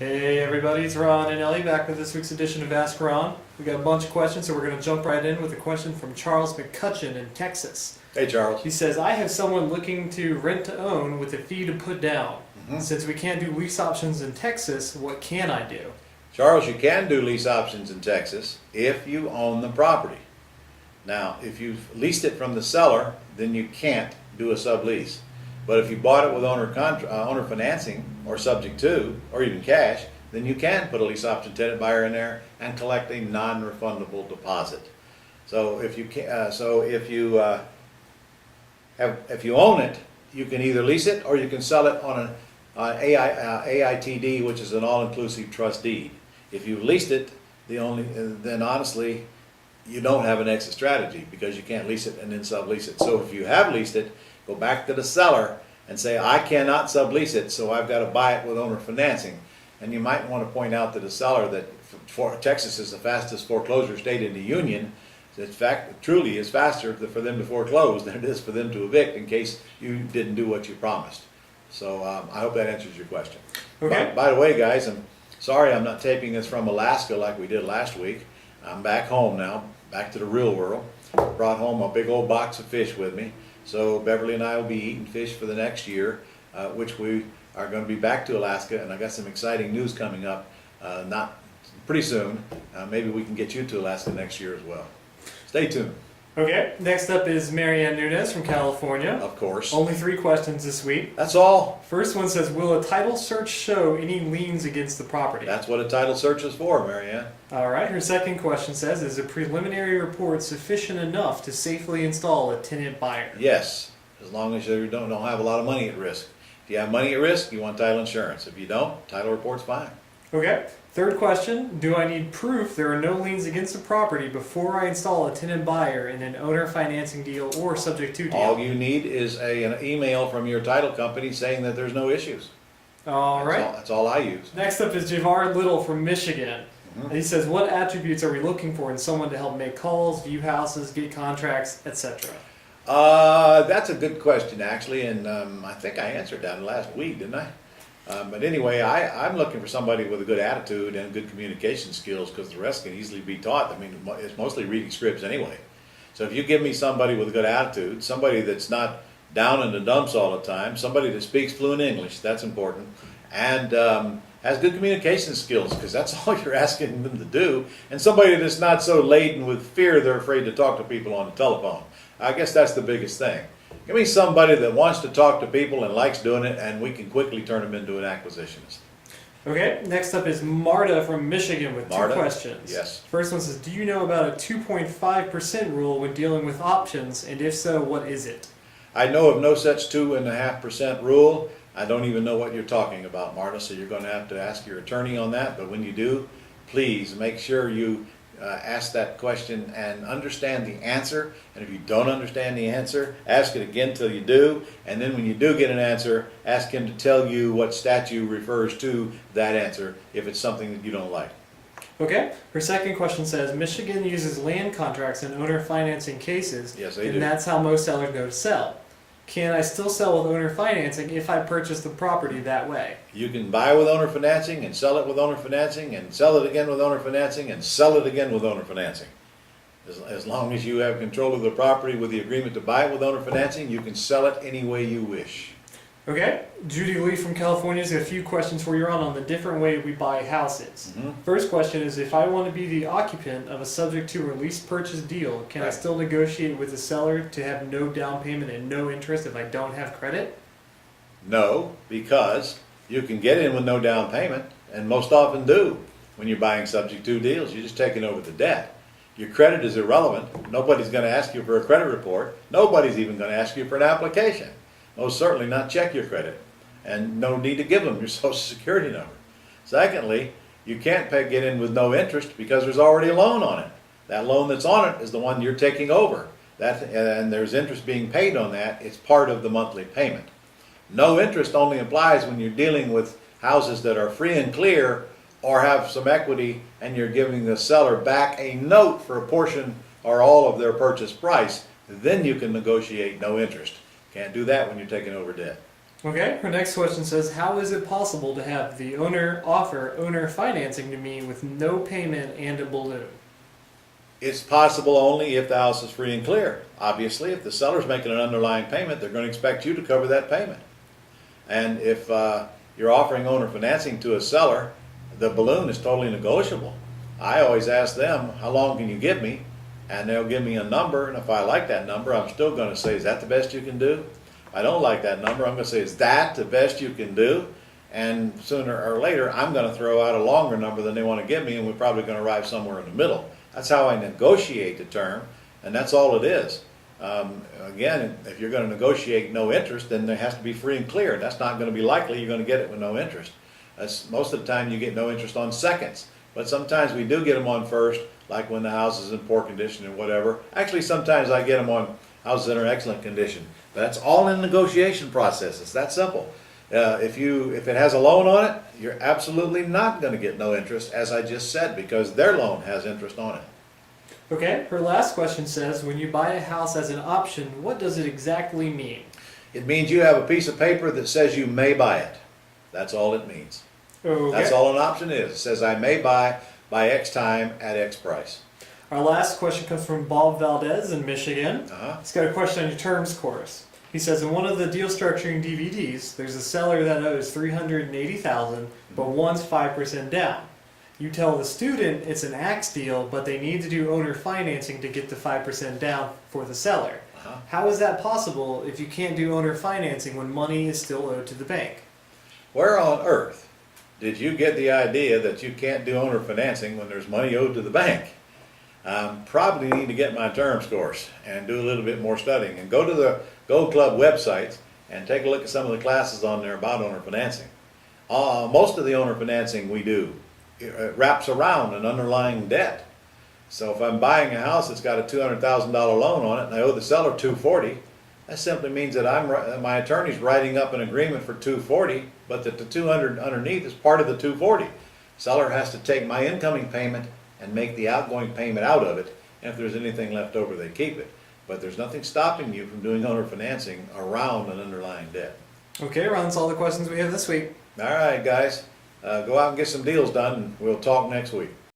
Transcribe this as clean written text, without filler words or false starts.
Hey everybody, it's Ron and Ellie back with this week's edition of Ask Ron. We got a bunch of questions, so we're going to jump right in with a question from Charles McCutcheon in Texas. Hey Charles. He says, I have someone looking to rent to own with a fee to put down. Since we can't do lease options in Texas, what can I do? Charles, you can do lease options in Texas if you own the property. Now, if you've leased it from the seller, then you can't do a sublease. But if you bought it with owner financing or subject to, or even cash, then you can put a lease option tenant buyer in there and collect a non-refundable deposit. So if you own it, you can either lease it or you can sell it on an AITD, which is an all-inclusive trust deed. If you've leased it, then honestly, you don't have an exit strategy because you can't lease it and then sublease it. So if you have leased it, go back to the seller and say, I cannot sublease it, so I've got to buy it with owner financing. And you might want to point out to the seller that Texas is the fastest foreclosure state in the union. In fact, it truly is faster for them to foreclose than it is for them to evict in case you didn't do what you promised. So I hope that answers your question. Okay. By the way, guys, I'm sorry I'm not taping this from Alaska like we did last week. I'm back home now, back to the real world. Brought home a big old box of fish with me. So Beverly and I will be eating fish for the next year, which we are going to be back to Alaska, and I got some exciting news coming up not pretty soon. Maybe we can get you to Alaska next year as well. Stay tuned. Okay, next up is Marianne Nunez from California. Of course. Only 3 questions this week. That's all. First one says, will a title search show any liens against the property? That's what a title search is for, Marianne. All right, her second question says, is a preliminary report sufficient enough to safely install a tenant buyer? Yes, as long as you don't have a lot of money at risk. If you have money at risk, you want title insurance. If you don't, title report's fine. Okay. Third question, do I need proof there are no liens against the property before I install a tenant buyer in an owner financing deal or subject to deal? All you need is an email from your title company saying that there's no issues. All right. That's all I use. Next up is Javar Little from Michigan. And he says, what attributes are we looking for in someone to help make calls, view houses, get contracts, etc.? That's a good question, actually, and I think I answered that last week, didn't I? But anyway, I'm looking for somebody with a good attitude and good communication skills, because the rest can easily be taught. I mean, it's mostly reading scripts anyway. So if you give me somebody with a good attitude, somebody that's not down in the dumps all the time, somebody that speaks fluent English, that's important, and has good communication skills, because that's all you're asking them to do, and somebody that's not so laden with fear they're afraid to talk to people on the telephone. I guess that's the biggest thing. Give me somebody that wants to talk to people and likes doing it, and we can quickly turn them into an acquisitionist. Okay, next up is Marta from Michigan with 2 questions. Yes. First one says, do you know about a 2.5% rule when dealing with options, and if so, what is it? I know of no such 2.5% rule. I don't even know what you're talking about, Marta, so you're going to have to ask your attorney on that. But when you do, please make sure you ask that question and understand the answer. And if you don't understand the answer, ask it again till you do. And then when you do get an answer, ask him to tell you what statute refers to that answer if it's something that you don't like. Okay, her second question says, Michigan uses land contracts in owner financing cases. Yes, they do. And that's how most sellers know to sell. Can I still sell with owner financing if I purchase the property that way? You can buy with owner financing and sell it with owner financing and sell it again with owner financing and sell it again with owner financing. As long as you have control of the property with the agreement to buy it with owner financing, you can sell it any way you wish. Okay, Judy Lee from California has got a few questions for you on the different way we buy houses. First question is, if I want to be the occupant of a subject to or lease purchase deal, can I still negotiate with the seller to have no down payment and no interest if I don't have credit? No, because you can get in with no down payment, and most often do when you're buying subject to deals. You're just taking over the debt. Your credit is irrelevant. Nobody's going to ask you for a credit report. Nobody's even going to ask you for an application. Most certainly not check your credit, and no need to give them your Social Security number. Secondly, you can't get in with no interest because there's already a loan on it. That loan that's on it is the one you're taking over. And there's interest being paid on that. It's part of the monthly payment. No interest only applies when you're dealing with houses that are free and clear or have some equity, and you're giving the seller back a note for a portion or all of their purchase price. Then you can negotiate no interest. Can't do that when you're taking over debt. Okay, her next question says, how is it possible to have the owner offer owner financing to me with no payment and a balloon? It's possible only if the house is free and clear. Obviously, if the seller's making an underlying payment, they're going to expect you to cover that payment. And if you're offering owner financing to a seller, the balloon is totally negotiable. I always ask them, how long can you give me? And they'll give me a number, and if I like that number, I'm still going to say, is that the best you can do? If I don't like that number, I'm going to say, is that the best you can do? And sooner or later, I'm going to throw out a longer number than they want to give me, and we're probably going to arrive somewhere in the middle. That's how I negotiate the term, and that's all it is. Again, if you're going to negotiate no interest, then there has to be free and clear. That's not going to be likely you're going to get it with no interest. Most of the time you get no interest on seconds, but sometimes we do get them on first, like when the house is in poor condition or whatever. Actually, sometimes I get them on houses that are in excellent condition. But that's all in the negotiation process. It's that simple. If it has a loan on it, you're absolutely not going to get no interest, as I just said, because their loan has interest on it. Okay, her last question says, when you buy a house as an option, what does it exactly mean? It means you have a piece of paper that says you may buy it. That's all it means. Okay. That's all an option is. It says I may buy by X time at X price. Our last question comes from Bob Valdez in Michigan. He's got a question on your terms course. He says, in one of the deal structuring DVDs, there's a seller that owes $380,000 but wants 5% down. You tell the student it's an axe deal, but they need to do owner financing to get the 5% down for the seller. How is that possible if you can't do owner financing when money is still owed to the bank? Where on earth did you get the idea that you can't do owner financing when there's money owed to the bank? Probably need to get my terms course and do a little bit more studying, and go to the Gold Club websites and take a look at some of the classes on there about owner financing. Most of the owner financing we do, it wraps around an underlying debt. So if I'm buying a house that's got a $200,000 loan on it and I owe the seller $240,000, that simply means that my attorney's writing up an agreement for $240,000, but that the $200,000 underneath is part of the $240,000. Seller has to take my incoming payment and make the outgoing payment out of it, and if there's anything left over, they keep it. But there's nothing stopping you from doing owner financing around an underlying debt. Okay, Ron, that's all the questions we have this week. All right, guys, go out and get some deals done, and we'll talk next week.